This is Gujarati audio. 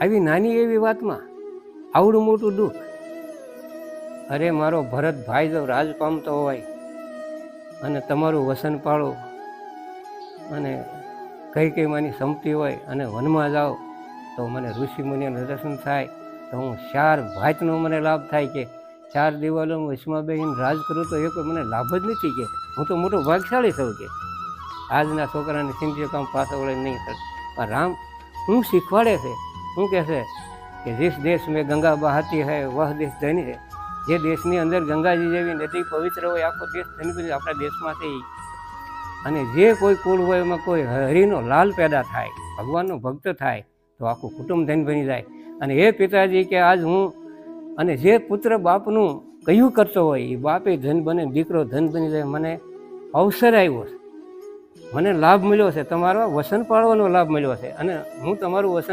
આવી નાની એવી વાતમાં આવડું મોટું દુઃખ. અરે મારો ભરત ભાઈ જો રાજ પામતો હોય અને તમારું વસન પાળો અને કઈ કઈ માની સંપત્તિ હોય અને વનમાં જાઓ તો મને ઋષિ મુનિઓનું દર્શન થાય, તો હું 4 ભાતનો મને લાભ થાય કે 4 દિવાલો વચમાં બેસીને રાજ કરું તો એ કોઈ મને લાભ જ નથી કે હું તો મોટો ભાગશાળી છું કે આજના છોકરાને સિંધ્ય કામ પાછા વળે નહીં કરે. પણ રામ શું શીખવાડે છે, શું કહે છે કે जिस देश में गंगा बहाती है वह देश धनी है. જે દેશની અંદર ગંગાજી જેવી નદી પવિત્ર હોય આખો દેશ ધની બની આપણા દેશમાં છે. અને જે કોઈ કુળ હોય એમાં કોઈ હરિનો લાલ પેદા થાય, ભગવાનનો ભક્ત થાય તો આખું કુટુંબ ધન બની જાય. અને એ પિતાજી કે આજ હું અને જે પુત્ર બાપનું કયું કરતો હોય એ બાપે ધન બને, દીકરો ધન બની જાય. મને અવસર આવ્યો છે, મને લાભ મળ્યો છે, તમારો વસન પાળવાનો લાભ મળ્યો છે અને હું તમારું વસન